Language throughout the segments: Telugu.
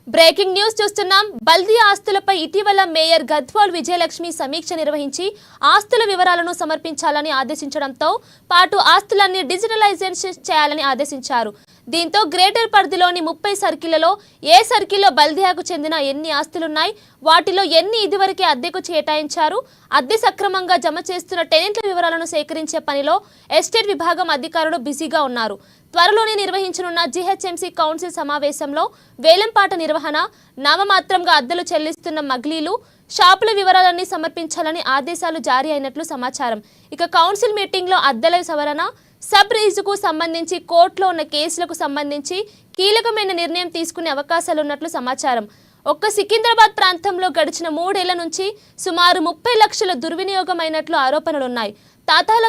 బ్రేకింగ్ న్యూస్ చూస్తున్నాం. బల్దీ ఆస్తులపై ఇటీవల మేయర్ గద్వాల్ విజయలక్ష్మి సమీక్ష నిర్వహించి ఆస్తుల వివరాలను సమర్పించాలని ఆదేశించడంతో పాటు ఆస్తులన్నీ డిజిటలైజేషన్ చేయాలని ఆదేశించారు. దీంతో గ్రేటర్ పరిధిలోని 30 సర్కిళ్లలో ఏ సర్కిల్లో బల్దియాకు చెందిన ఎన్ని ఆస్తులున్నాయి, వాటిలో ఎన్ని ఇదివరకే అద్దెకు కేటాయించారు, అద్దె సక్రమంగా జమ చేస్తున్న టెనెంట్ల వివరాలను సేకరించే పనిలో ఎస్టేట్ విభాగం అధికారులు బిజీగా ఉన్నారు. త్వరలోనే నిర్వహించనున్న జీహెచ్ఎంసీ కౌన్సిల్ సమావేశంలో వేలంపాట నిర్వహణ, నామమాత్రంగా అద్దెలు చెల్లిస్తున్న మగ్లీలు, షాపుల వివరాలన్నీ సమర్పించాలని ఆదేశాలు జారీ అయినట్లు సమాచారం. ఇక కౌన్సిల్ మీటింగ్లో అద్దెల సవరణ, సబ్ రీజుకు సంబంధించి కోర్టులో ఉన్న కేసులకు సంబంధించి కీలకమైన నిర్ణయం తీసుకునే అవకాశాలున్నట్లు సమాచారం. ఒక్క సికింద్రాబాద్ ప్రాంతంలో గడిచిన 3 ఏళ్ల నుంచి సుమారు 30 లక్షల దుర్వినియోగమైనట్లు ఆరోపణలున్నాయి. తాతాల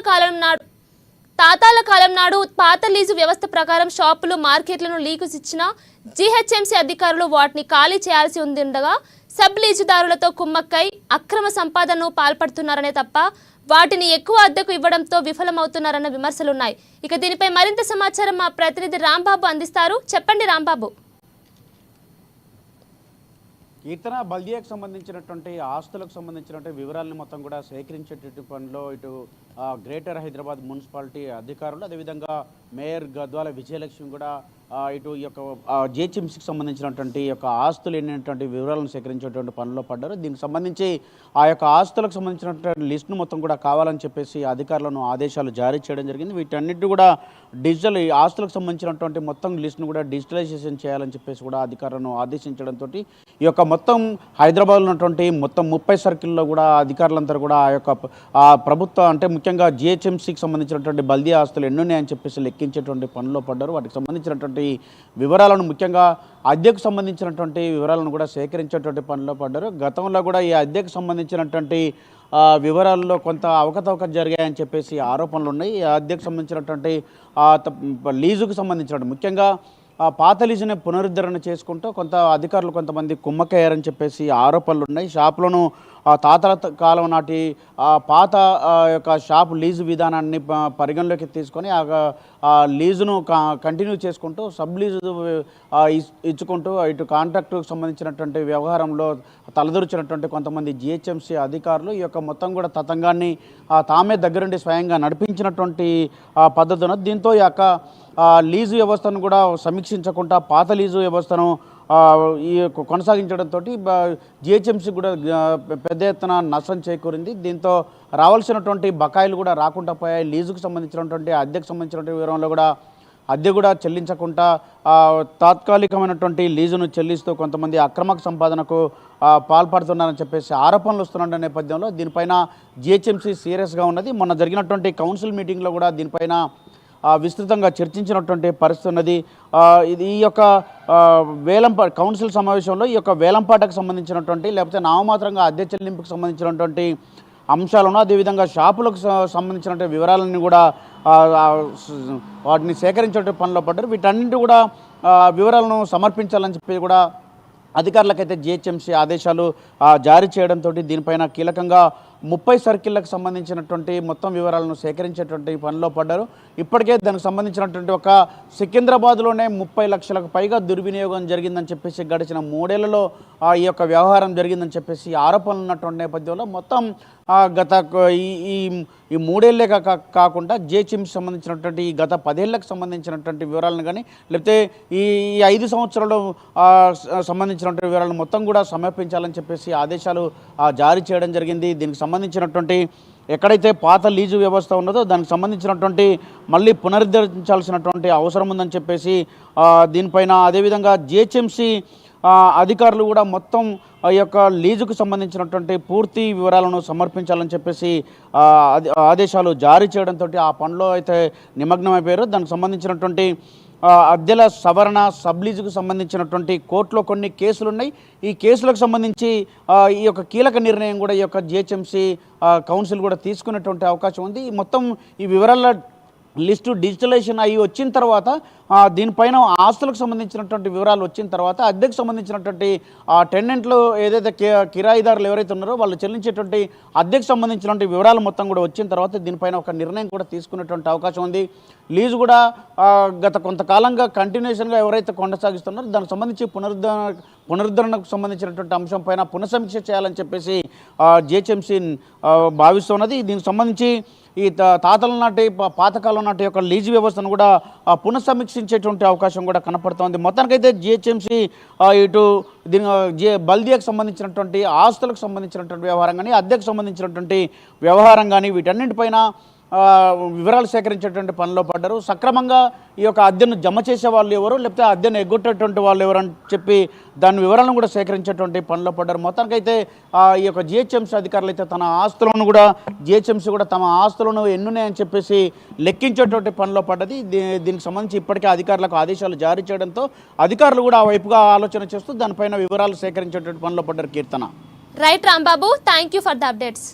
కాలం నాడు పాత లీజు వ్యవస్థ ప్రకారం షాపులు, మార్కెట్లను లీజుకు ఇచ్చిన జీహెచ్ఎంసీ అధికారులు వాటిని ఖాళీ చేయాల్సి ఉండగా సబ్ లీజుదారులతో కుమ్మక్కై అక్రమ సంపాదనను పాల్పడుతున్నారనే తప్ప వాటిని ఎక్కువ అద్దెకు ఇవ్వడంతో విఫలమవుతున్నారన్న విమర్శలున్నాయి. ఇక దీనిపై మరింత సమాచారం మా ప్రతినిధి రాంబాబు అందిస్తారు. చెప్పండి రాంబాబు. కీర్తన, బల్దియాకు సంబంధించినటువంటి ఆస్తులకు సంబంధించినటువంటి వివరాలను మొత్తం కూడా సేకరించేటువంటి పనిలో ఇటు గ్రేటర్ హైదరాబాద్ మున్సిపాలిటీ అధికారులు, అదేవిధంగా మేయర్ గద్వాల విజయలక్ష్మి కూడా ఇటు ఈ యొక్క జిహెచ్ఎంసీకి సంబంధించినటువంటి యొక్క ఆస్తులు ఎన్నినటువంటి వివరాలను సేకరించేటువంటి పనిలో పడ్డారు. దీనికి సంబంధించి ఆ యొక్క ఆస్తులకు సంబంధించినటువంటి లిస్టును మొత్తం కూడా కావాలని చెప్పేసి అధికారులను ఆదేశాలు జారీ చేయడం జరిగింది. వీటన్నిటి కూడా డిజిటల్ ఆస్తులకు సంబంధించినటువంటి మొత్తం లిస్టును కూడా డిజిటలైజేషన్ చేయాలని చెప్పేసి కూడా అధికారులను ఆదేశించడంతో ఈ యొక్క మొత్తం హైదరాబాద్లో ఉన్నటువంటి మొత్తం 30 సర్కిల్లో కూడా అధికారులందరూ కూడా ఆ యొక్క ప్రభుత్వ అంటే ముఖ్యంగా జిహెచ్ఎంసీకి సంబంధించినటువంటి బల్దీ ఆస్తులు ఎన్నున్నాయని చెప్పేసి లెక్కించేటువంటి పనిలో పడ్డారు. వాటికి సంబంధించినటువంటి వివరాలను, ముఖ్యంగా అద్దెకు సంబంధించినటువంటి వివరాలను కూడా సేకరించేటువంటి పనిలో పడ్డారు. గతంలో కూడా ఈ అద్దెకు సంబంధించినటువంటి వివరాల్లో కొంత అవకతవక జరిగాయని చెప్పేసి ఆరోపణలు ఉన్నాయి. ఈ అద్దెకు సంబంధించినటువంటి లీజుకు సంబంధించినటువంటి ముఖ్యంగా పాత లీజుని పునరుద్ధరణ చేసుకుంటూ అధికారులు కొంతమంది కుమ్మక్కయ్యారని చెప్పేసి ఆరోపణలు ఉన్నాయి. షాపులను తాతల కాలం నాటి పాత యొక్క షాపు లీజు విధానాన్ని పరిగణలోకి తీసుకొని ఆ లీజును కంటిన్యూ చేసుకుంటూ సబ్ లీజు ఇచ్చుకుంటూ ఇటు కాంట్రాక్టుకు సంబంధించినటువంటి వ్యవహారంలో తలదూర్చినటువంటి కొంతమంది జిహెచ్ఎంసీ అధికారులు ఈ యొక్క మొత్తం కూడా తతంగాన్ని తామే దగ్గరుండి స్వయంగా నడిపించినటువంటి పద్ధతి ఉన్నది. దీంతో ఈ యొక్క లీజు వ్యవస్థను కూడా సమీక్షించకుండా పాత లీజు వ్యవస్థను ఈ కొనసాగించడంతో జిహెచ్ఎంసీ కూడా పెద్ద ఎత్తున నష్టం చేకూరింది. దీంతో రావాల్సినటువంటి బకాయిలు కూడా రాకుండా పోయాయి. లీజుకు సంబంధించినటువంటి అద్దెకు సంబంధించినటువంటి వివరంలో కూడా అద్దె కూడా చెల్లించకుండా తాత్కాలికమైనటువంటి లీజును చెల్లిస్తూ కొంతమంది అక్రమ సంపాదనకు పాల్పడుతున్నారని చెప్పేసి ఆరోపణలు వస్తున్న నేపథ్యంలో దీనిపైన జిహెచ్ఎంసీ సీరియస్గా ఉన్నది. మొన్న జరిగినటువంటి కౌన్సిల్ మీటింగ్లో కూడా దీనిపైన విస్తృతంగా చర్చించినటువంటి పరిస్థితి ఉన్నది. ఈ యొక్క కౌన్సిల్ సమావేశంలో ఈ యొక్క వేలంపాటకు సంబంధించినటువంటి లేకపోతే నామమాత్రంగా అద్దె చెల్లింపుకు సంబంధించినటువంటి అంశాలను, అదేవిధంగా షాపులకు సంబంధించినటువంటి వివరాలను కూడా వాటిని సేకరించే పనిలో పడ్డారు. వీటన్నింటి కూడా వివరాలను సమర్పించాలని చెప్పి కూడా అధికారులకైతే జిహెచ్ఎంసీ ఆదేశాలు జారీ చేయడంతో దీనిపైన కీలకంగా 30 సర్కిళ్లకు సంబంధించినటువంటి మొత్తం వివరాలను సేకరించేటువంటి పనిలో పడ్డారు. ఇప్పటికే దానికి సంబంధించినటువంటి ఒక సికింద్రాబాద్లోనే 30 లక్షలకు పైగా దుర్వినియోగం జరిగిందని చెప్పేసి గడిచిన 3 ఏళ్లలో ఈ యొక్క వ్యవహారం జరిగిందని చెప్పేసి ఆరోపణలు ఉన్నటువంటి నేపథ్యంలో మొత్తం గత ఈ 3 ఏళ్లే కాకుండా జిహెచ్ఎంసీ సంబంధించినటువంటి గత 10 ఏళ్లకు సంబంధించినటువంటి వివరాలను కానీ లేకపోతే ఈ 5 సంవత్సరాలు సంబంధించినటువంటి వివరాలను మొత్తం కూడా సమర్పించాలని చెప్పేసి ఆదేశాలు జారీ చేయడం జరిగింది. దీనికి సంబంధించినటువంటి ఎక్కడైతే పాత లీజు వ్యవస్థ ఉన్నదో దానికి సంబంధించినటువంటి మళ్ళీ పునరుద్ధరించాల్సినటువంటి అవసరం ఉందని చెప్పేసి దీనిపైన అదేవిధంగా జిహెచ్ఎంసీ అధికారులు కూడా మొత్తం ఈ యొక్క లీజుకు సంబంధించినటువంటి పూర్తి వివరాలను సమర్పించాలని చెప్పేసి ఆదేశాలు జారీ చేయడంతో ఆ పనిలో అయితే నిమగ్నమైపోయారు. దానికి సంబంధించినటువంటి అద్దెల సవరణ, సబ్లీజుకు సంబంధించినటువంటి కోర్టులో కొన్ని కేసులు ఉన్నాయి. ఈ కేసులకు సంబంధించి ఈ యొక్క కీలక నిర్ణయం కూడా ఈ యొక్క జిహెచ్ఎంసీ కౌన్సిల్ కూడా తీసుకునేటువంటి అవకాశం ఉంది. మొత్తం ఈ వివరాల లిస్టు డిజిటలైజేషన్ అయ్యి వచ్చిన తర్వాత దీనిపైన ఆస్తులకు సంబంధించినటువంటి వివరాలు వచ్చిన తర్వాత అద్దెకు సంబంధించినటువంటి టెనెంట్లు ఏదైతే కిరాయిదారులు ఎవరైతే ఉన్నారో వాళ్ళు చెల్లించేటువంటి అద్దెకు సంబంధించినటువంటి వివరాలు మొత్తం కూడా వచ్చిన తర్వాత దీనిపైన ఒక నిర్ణయం కూడా తీసుకునేటువంటి అవకాశం ఉంది. లీజు కూడా గత కొంతకాలంగా కంటిన్యూషన్గా ఎవరైతే కొనసాగిస్తున్నారో దానికి సంబంధించి పునరుద్ధరణకు సంబంధించినటువంటి అంశం పైన పునఃసమీక్ష చేయాలని చెప్పేసి జిహెచ్ఎంసీ భావిస్తున్నది. దీనికి సంబంధించి ఈ తాతల నాటి పాతకాలం నాటి యొక్క లీజు వ్యవస్థను కూడా పునఃసమీక్షించేటువంటి అవకాశం కూడా కనపడుతోంది. మొత్తానికైతే జిహెచ్ఎంసీ ఇటు బల్దియాకు సంబంధించినటువంటి ఆస్తులకు సంబంధించినటువంటి వ్యవహారం కానీ అద్దెకు సంబంధించినటువంటి వ్యవహారం కానీ వీటన్నింటిపైన వివరాలు సేకరించేటువంటి పనిలో పడ్డారు. సక్రమంగా ఈ యొక్క అద్దెను జమ చేసే వాళ్ళు ఎవరు, లేకపోతే అద్దెను ఎగ్గొట్టేటువంటి వాళ్ళు ఎవరు అని చెప్పి దాని వివరాలను కూడా సేకరించేటువంటి పనిలో పడ్డారు. మొత్తానికైతే ఈ యొక్క జిహెచ్ఎంసీ అధికారులు అయితే తన ఆస్తులను కూడా జిహెచ్ఎంసీ కూడా తమ ఆస్తులను ఎన్నున్నాయని చెప్పేసి లెక్కించేటువంటి పనిలో పడ్డది. దీనికి సంబంధించి ఇప్పటికే అధికారులకు ఆదేశాలు జారీ చేయడంతో అధికారులు కూడా ఆ వైపుగా ఆలోచన చేస్తూ దానిపైన వివరాలు సేకరించేటువంటి పనిలో పడ్డారు. Keerthana. Right Rambabu, thank you for the updates.